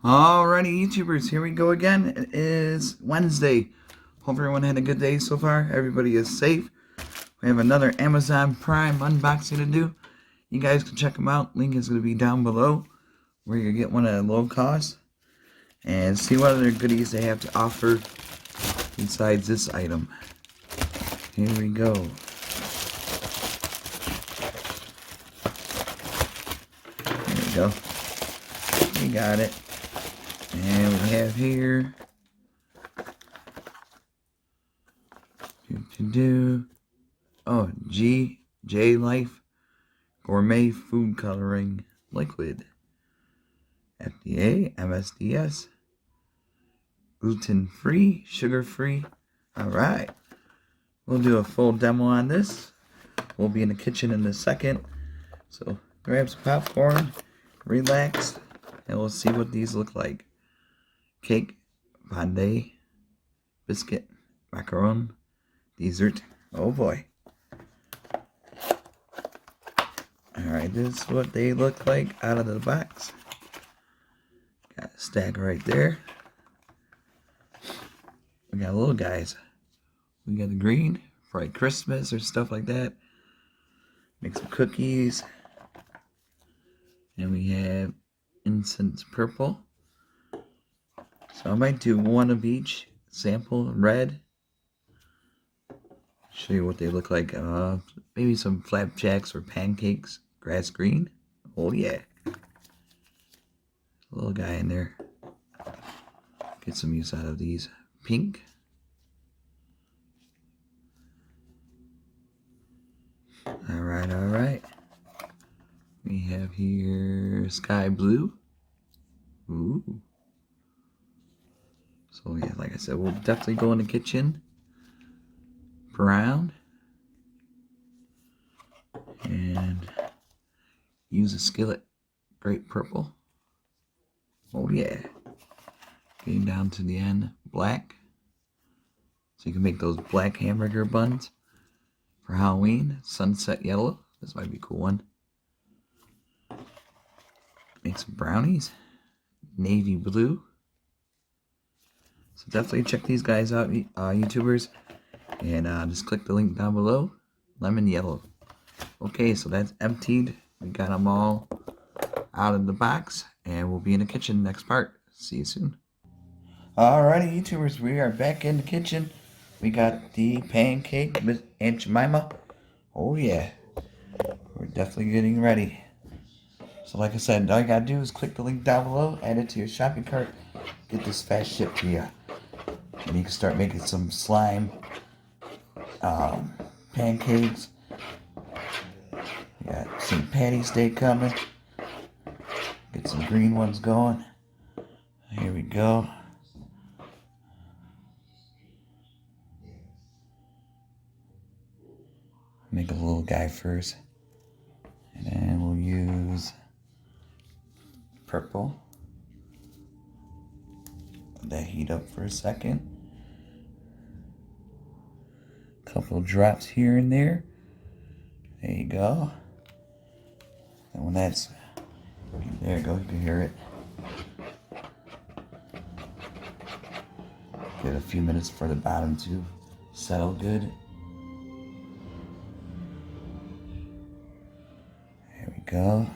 Alrighty, YouTubers, here we go again. It is Wednesday. Hope everyone had a good day so far. Everybody is safe. We have another Amazon Prime unboxing to do. You guys can check them out. Link is going to be down below, where you get one at a low cost. And see what other goodies they have to offer besides this item. Here we go. There we go. We got it. And we have here J Life Gourmet Food Coloring Liquid. FDA, MSDS, gluten free, sugar free. Alright. We'll do a full demo on this. We'll be in the kitchen in a second. So grab some popcorn, relax, and we'll see what these look like. Cake, fondue, biscuit, macaron, dessert. Oh boy. Alright, this is what they look like out of the box. Got a stack right there. We got little guys. We got the green for like Christmas or stuff like that. Make some cookies. And we have incense purple. So I might do one of each. Sample red. Show you what they look like. Maybe some flapjacks or pancakes. Grass green. Oh yeah. Little guy in there. Get some use out of these. Pink. Alright. We have here sky blue. Ooh. So yeah, like I said, we'll definitely go in the kitchen. Brown. And use a skillet. Great purple. Oh yeah. Getting down to the end. Black. So you can make those black hamburger buns for Halloween. Sunset yellow. This might be a cool one. Make some brownies. Navy blue. So definitely check these guys out, YouTubers. And just click the link down below. Lemon yellow. Okay, so that's emptied. We got them all out of the box. And we'll be in the kitchen next part. See you soon. Alrighty, YouTubers, we are back in the kitchen. We got the pancake with Aunt Jemima. Oh yeah. We're definitely getting ready. So like I said, all you gotta do is click the link down below, add it to your shopping cart, get this fast shipped to you. And you can start making some slime pancakes. We got some Patty's Day coming. Get some green ones going. Here we go. Make a little guy first. And then we'll use purple. Let that heat up for a second. Couple drops here and there. There you go. And when that's, there you go, you can hear it. Give it a few minutes for the bottom to settle good. There we go.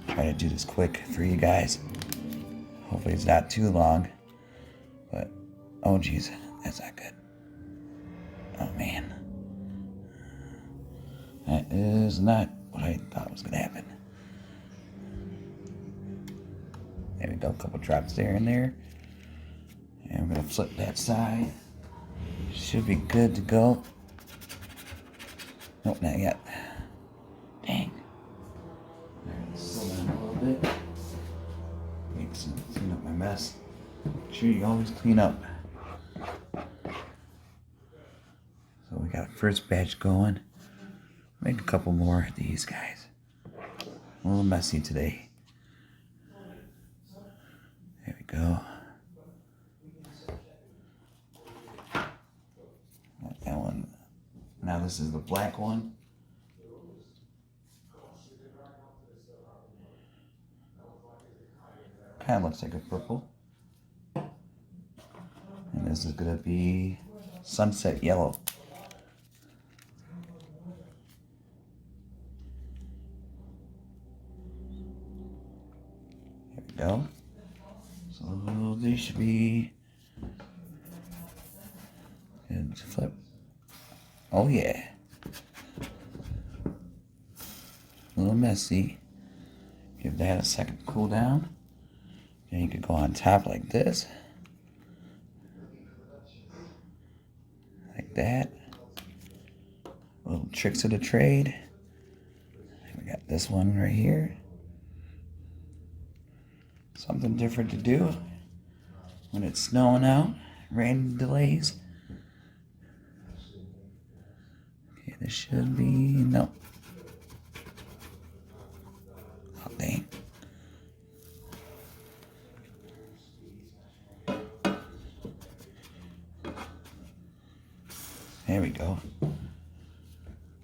Try to do this quick for you guys. Hopefully it's not too long. But, oh geez, that's not good. Oh man. That is not what I thought was going to happen. There we go, a couple drops there and there. And we're going to flip that side. Should be good to go. Nope, not yet. Dang. Alright, slow down a little bit. Clean up my mess. Make sure you always clean up. So we got a first batch going. Make a couple more of these guys. A little messy today. There we go. That one. Now this is the black one. Kind of looks like a purple. And this is going to be sunset yellow. There we go. So they should be good to flip. Oh yeah. A little messy. Give that a second to cool down. And you could go on top like this. Like that. Little tricks of the trade. We got this one right here. Something different to do when it's snowing out, rain delays. Okay, this should be, no. Oh, dang. There we go.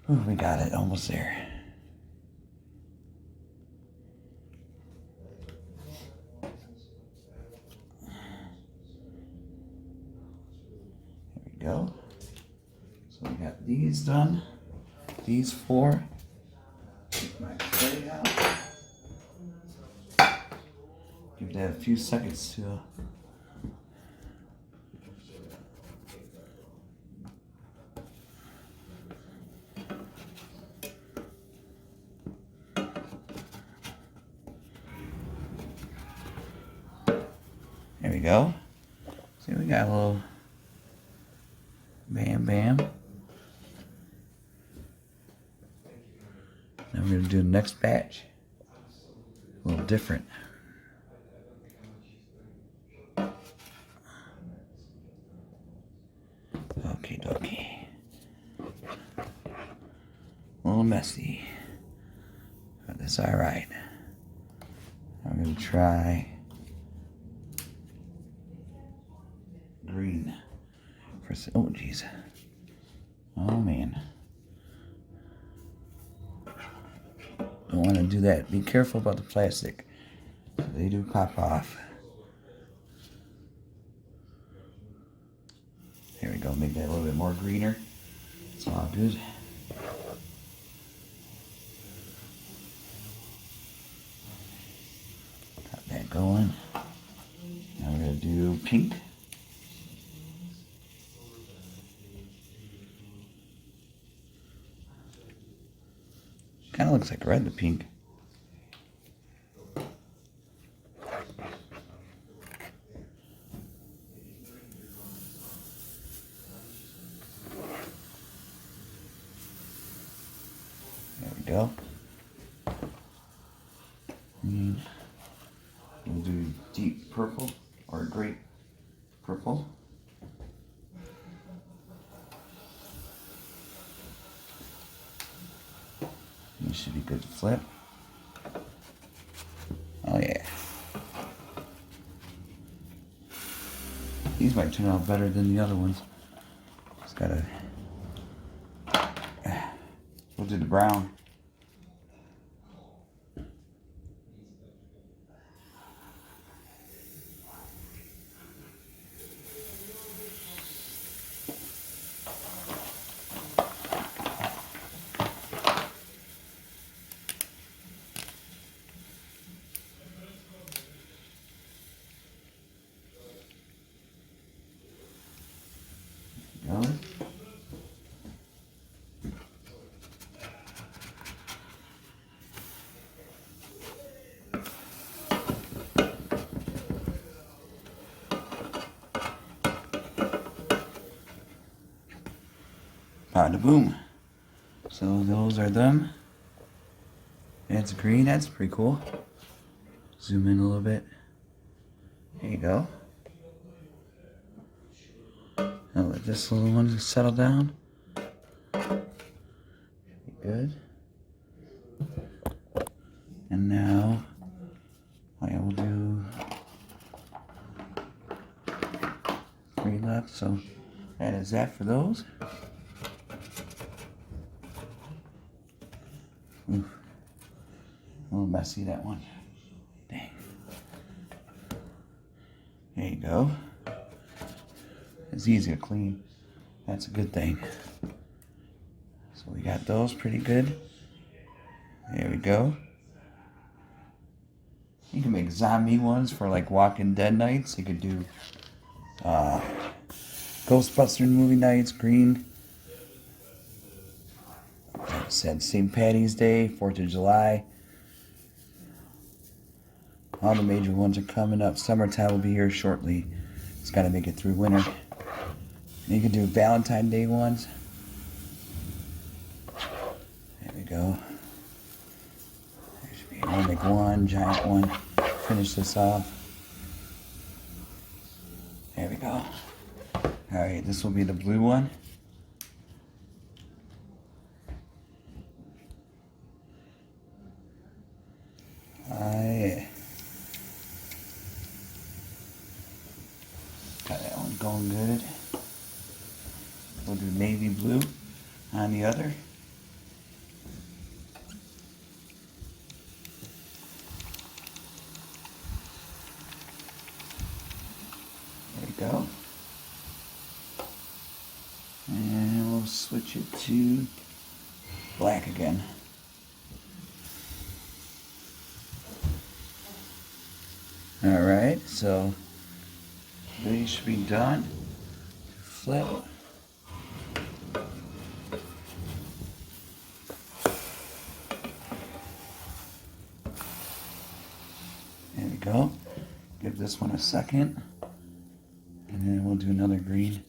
Ooh, we got it, almost there. There we go. So we got these done. These 4. Take my tray out. Give that a few seconds to there we go. See, we got a little bam bam. Now we're going to do the next batch. A little different. Okie dokie. A little messy. But that's alright. I'm going to try green. Oh, jeez. Oh, man. Don't want to do that. Be careful about the plastic. They do pop off. There we go. Make that a little bit more greener. It's all good. Got that going. Now we're going to do pink. Kind of looks like red to pink. There we go. And we'll do deep purple or grape purple. This should be good to flip. Oh yeah. These might turn out better than the other ones. Just gotta... We'll do the brown. Going. Bada boom. So those are them. That's green. That's pretty cool. Zoom in a little bit. There you go. I'll let this little one settle down. Good. And now I will do 3 left. So that is that for those. Oof. A little messy, that one. Dang. There you go. It's easy to clean. That's a good thing. So we got those pretty good. There we go. You can make zombie ones for like Walking Dead nights. You could do Ghostbuster movie nights, green. Like I said, St. Patty's Day, 4th of July. All the major ones are coming up. Summertime will be here shortly. It's got to make it through winter. And you can do Valentine's Day ones. There we go. I'll make one giant one. Finish this off. There we go. Alright, this will be the blue one. Yeah. Got that one going good. We'll do navy blue on the other. There we go. And we'll switch it to black again. Alright, so these should be done. Flip. There we go. Give this one a second. And then we'll do another green.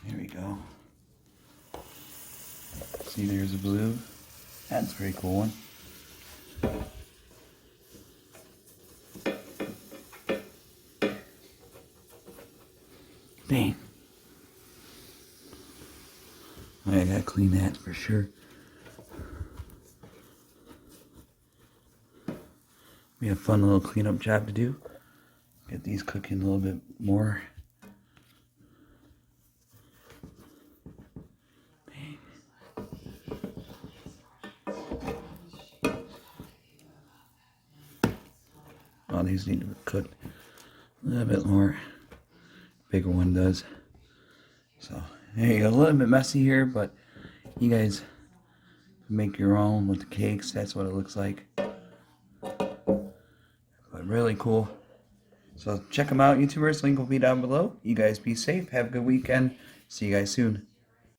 There we go. See, there's a blue. That's a very cool one. Dang. I gotta clean that for sure. We have a fun little cleanup job to do. Get these cooking a little bit more. All these need to be cooked a little bit more. Bigger one does. So there you go. A little bit messy here, but you guys can make your own with the cakes. That's what it looks like. But really cool. So check them out, YouTubers. Link will be down below. You guys be safe. Have a good weekend. See you guys soon.